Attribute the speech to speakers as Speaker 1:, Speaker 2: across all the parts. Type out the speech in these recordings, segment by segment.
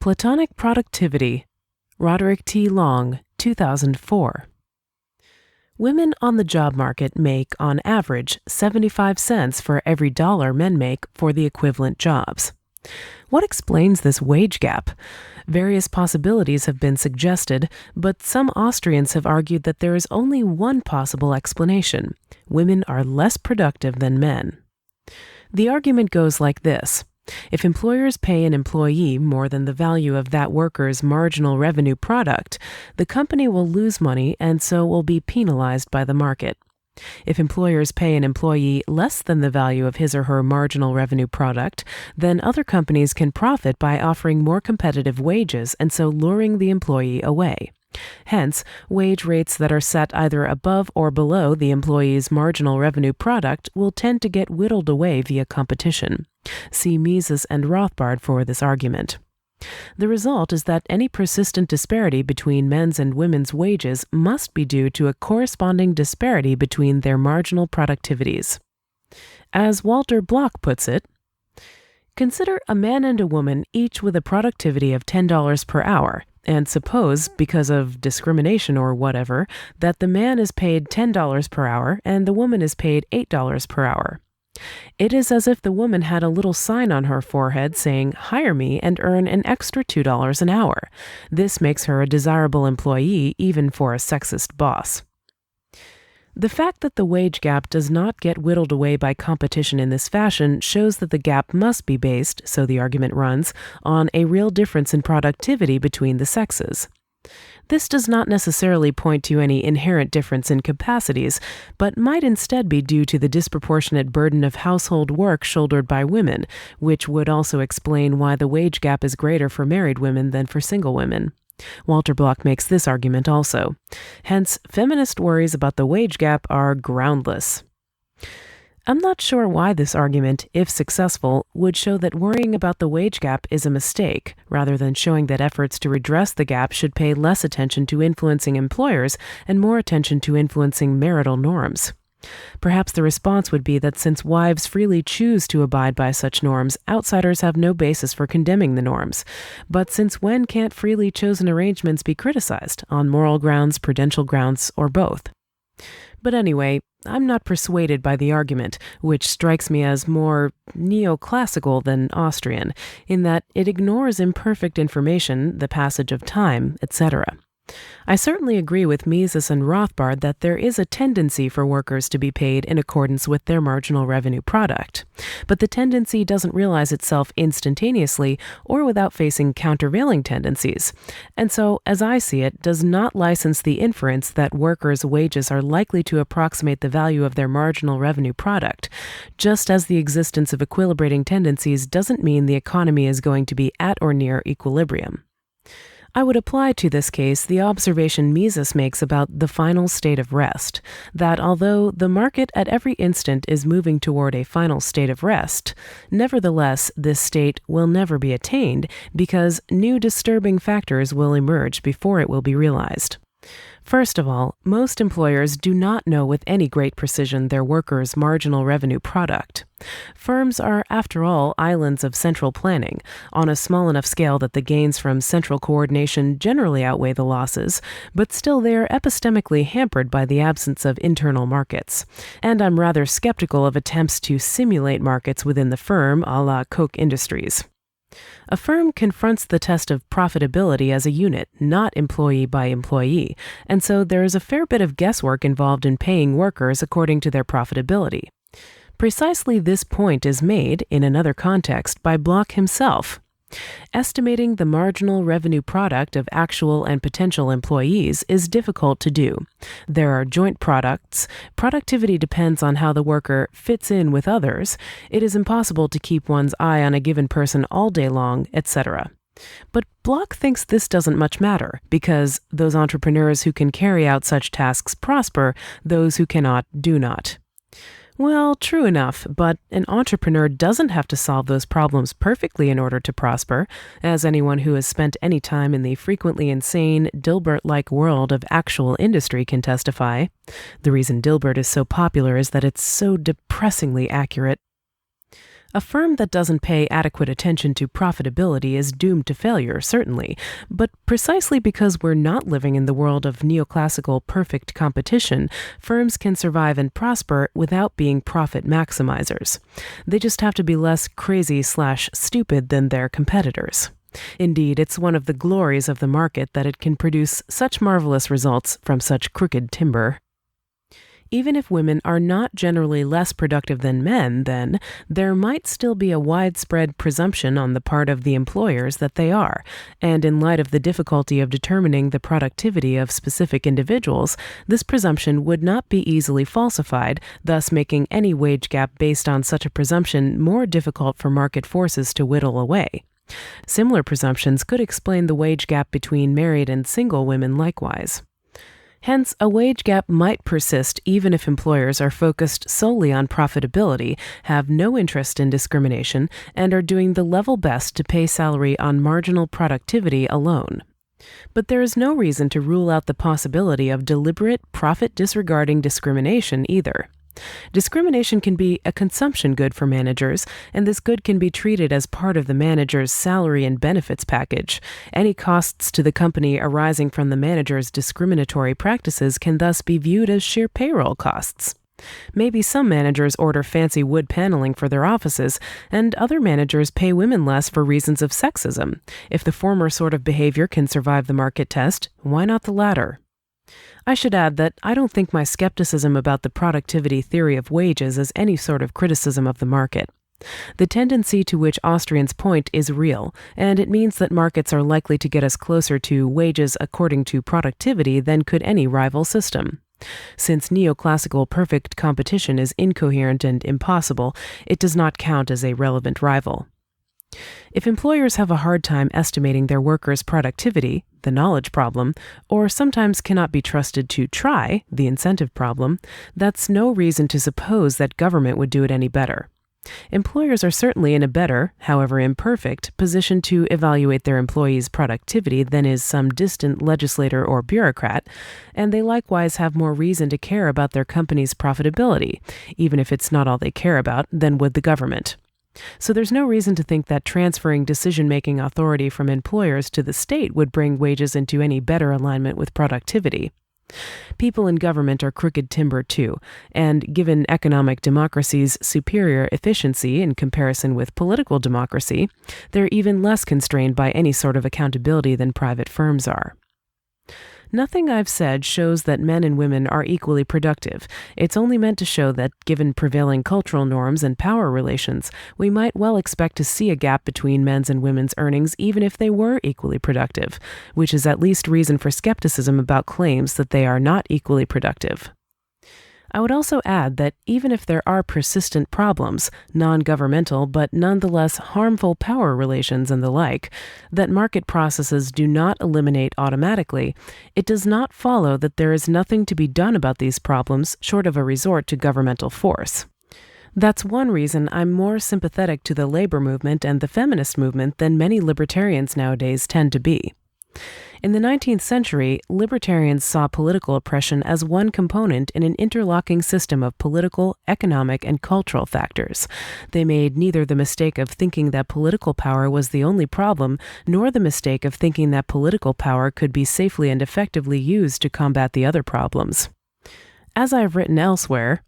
Speaker 1: Platonic Productivity, Roderick T. Long, 2004. Women on the job market make, on average, 75 cents for every dollar men make for the equivalent jobs. What explains this wage gap? Various possibilities have been suggested, but some Austrians have argued that there is only one possible explanation. Women are less productive than men. The argument goes like this. If employers pay an employee more than the value of that worker's marginal revenue product, the company will lose money and so will be penalized by the market. If employers pay an employee less than the value of his or her marginal revenue product, then other companies can profit by offering more competitive wages and so luring the employee away. Hence, wage rates that are set either above or below the employee's marginal revenue product will tend to get whittled away via competition. See Mises and Rothbard for this argument. The result is that any persistent disparity between men's and women's wages must be due to a corresponding disparity between their marginal productivities. As Walter Block puts it, consider a man and a woman each with a productivity of $10 per hour, and suppose, because of discrimination or whatever, that the man is paid $10 per hour and the woman is paid $8 per hour. It is as if the woman had a little sign on her forehead saying, "Hire me and earn an extra $2 an hour." This makes her a desirable employee even for a sexist boss. The fact that the wage gap does not get whittled away by competition in this fashion shows that the gap must be based, so the argument runs, on a real difference in productivity between the sexes. This does not necessarily point to any inherent difference in capacities, but might instead be due to the disproportionate burden of household work shouldered by women, which would also explain why the wage gap is greater for married women than for single women. Walter Block makes this argument also. Hence, feminist worries about the wage gap are groundless. I'm not sure why this argument, if successful, would show that worrying about the wage gap is a mistake, rather than showing that efforts to redress the gap should pay less attention to influencing employers and more attention to influencing marital norms. Perhaps the response would be that since wives freely choose to abide by such norms, outsiders have no basis for condemning the norms. But since when can't freely chosen arrangements be criticized, on moral grounds, prudential grounds, or both? But anyway, I'm not persuaded by the argument, which strikes me as more neoclassical than Austrian, in that it ignores imperfect information, the passage of time, etc. I certainly agree with Mises and Rothbard that there is a tendency for workers to be paid in accordance with their marginal revenue product. But the tendency doesn't realize itself instantaneously or without facing countervailing tendencies, and so, as I see it, does not license the inference that workers' wages are likely to approximate the value of their marginal revenue product, just as the existence of equilibrating tendencies doesn't mean the economy is going to be at or near equilibrium. I would apply to this case the observation Mises makes about the final state of rest, that although the market at every instant is moving toward a final state of rest, nevertheless this state will never be attained because new disturbing factors will emerge before it will be realized. First of all, most employers do not know with any great precision their workers' marginal revenue product. Firms are, after all, islands of central planning, on a small enough scale that the gains from central coordination generally outweigh the losses, but still they are epistemically hampered by the absence of internal markets. And I'm rather skeptical of attempts to simulate markets within the firm, a la Koch Industries. A firm confronts the test of profitability as a unit, not employee by employee, and so there is a fair bit of guesswork involved in paying workers according to their profitability. Precisely this point is made, in another context, by Block himself. Estimating the marginal revenue product of actual and potential employees is difficult to do. There are joint products. Productivity depends on how the worker fits in with others. It is impossible to keep one's eye on a given person all day long, etc. But Block thinks this doesn't much matter, because those entrepreneurs who can carry out such tasks prosper, those who cannot do not. Well, true enough, but an entrepreneur doesn't have to solve those problems perfectly in order to prosper, as anyone who has spent any time in the frequently insane, Dilbert-like world of actual industry can testify. The reason Dilbert is so popular is that it's so depressingly accurate. A firm that doesn't pay adequate attention to profitability is doomed to failure, certainly, but precisely because we're not living in the world of neoclassical perfect competition, firms can survive and prosper without being profit maximizers. They just have to be less crazy/stupid than their competitors. Indeed, it's one of the glories of the market that it can produce such marvelous results from such crooked timber. Even if women are not generally less productive than men, then, there might still be a widespread presumption on the part of the employers that they are, and in light of the difficulty of determining the productivity of specific individuals, this presumption would not be easily falsified, thus making any wage gap based on such a presumption more difficult for market forces to whittle away. Similar presumptions could explain the wage gap between married and single women likewise. Hence, a wage gap might persist even if employers are focused solely on profitability, have no interest in discrimination, and are doing the level best to pay salary on marginal productivity alone. But there is no reason to rule out the possibility of deliberate, profit-disregarding discrimination either. Discrimination can be a consumption good for managers, and this good can be treated as part of the manager's salary and benefits package. Any costs to the company arising from the manager's discriminatory practices can thus be viewed as sheer payroll costs. Maybe some managers order fancy wood paneling for their offices, and other managers pay women less for reasons of sexism. If the former sort of behavior can survive the market test, why not the latter? I should add that I don't think my skepticism about the productivity theory of wages is any sort of criticism of the market. The tendency to which Austrians point is real, and it means that markets are likely to get us closer to wages according to productivity than could any rival system. Since neoclassical perfect competition is incoherent and impossible, it does not count as a relevant rival. If employers have a hard time estimating their workers' productivity, the knowledge problem, or sometimes cannot be trusted to try, the incentive problem, that's no reason to suppose that government would do it any better. Employers are certainly in a better, however imperfect, position to evaluate their employees' productivity than is some distant legislator or bureaucrat, and they likewise have more reason to care about their company's profitability, even if it's not all they care about, than would the government. So there's no reason to think that transferring decision-making authority from employers to the state would bring wages into any better alignment with productivity. People in government are crooked timber too, and given economic democracy's superior efficiency in comparison with political democracy, they're even less constrained by any sort of accountability than private firms are. Nothing I've said shows that men and women are equally productive. It's only meant to show that, given prevailing cultural norms and power relations, we might well expect to see a gap between men's and women's earnings even if they were equally productive, which is at least reason for skepticism about claims that they are not equally productive. I would also add that even if there are persistent problems, non-governmental but nonetheless harmful power relations and the like, that market processes do not eliminate automatically, it does not follow that there is nothing to be done about these problems short of a resort to governmental force. That's one reason I'm more sympathetic to the labor movement and the feminist movement than many libertarians nowadays tend to be. In the 19th century, libertarians saw political oppression as one component in an interlocking system of political, economic, and cultural factors. They made neither the mistake of thinking that political power was the only problem, nor the mistake of thinking that political power could be safely and effectively used to combat the other problems. As I have written elsewhere,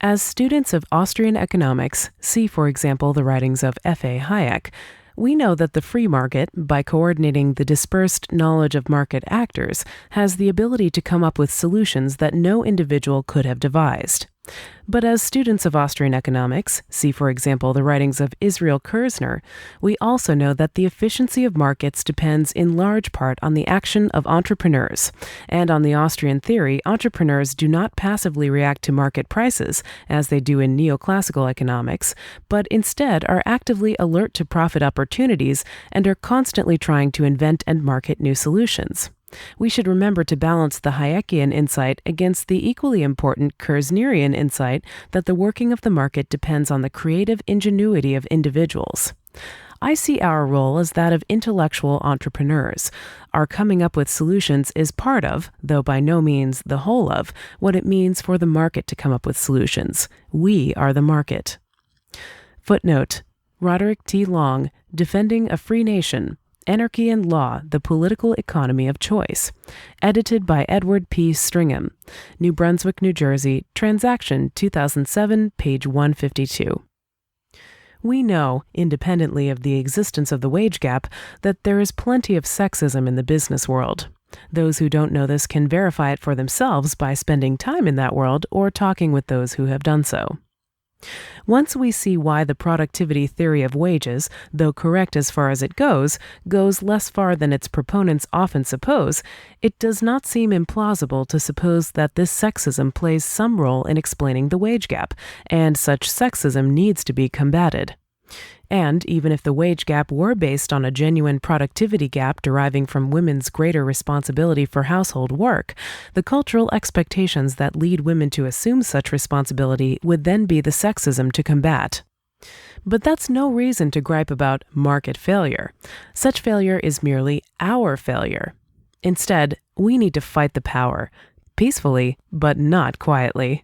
Speaker 1: as students of Austrian economics, see for example the writings of F.A. Hayek, we know that the free market, by coordinating the dispersed knowledge of market actors, has the ability to come up with solutions that no individual could have devised. But as students of Austrian economics, see for example the writings of Israel Kirzner, we also know that the efficiency of markets depends in large part on the action of entrepreneurs. And on the Austrian theory, entrepreneurs do not passively react to market prices, as they do in neoclassical economics, but instead are actively alert to profit opportunities and are constantly trying to invent and market new solutions. We should remember to balance the Hayekian insight against the equally important Kirznerian insight that the working of the market depends on the creative ingenuity of individuals. I see our role as that of intellectual entrepreneurs. Our coming up with solutions is part of, though by no means the whole of, what it means for the market to come up with solutions. We are the market. Footnote: Roderick T. Long, Defending a Free Nation, Anarchy and Law, The Political Economy of Choice. Edited by Edward P. Stringham. New Brunswick, New Jersey. Transaction 2007, page 152. We know, independently of the existence of the wage gap, that there is plenty of sexism in the business world. Those who don't know this can verify it for themselves by spending time in that world or talking with those who have done so. Once we see why the productivity theory of wages, though correct as far as it goes less far than its proponents often suppose, it does not seem implausible to suppose that this sexism plays some role in explaining the wage gap, and such sexism needs to be combated. And even if the wage gap were based on a genuine productivity gap deriving from women's greater responsibility for household work, the cultural expectations that lead women to assume such responsibility would then be the sexism to combat. But that's no reason to gripe about market failure. Such failure is merely our failure. Instead, we need to fight the power, peacefully, but not quietly.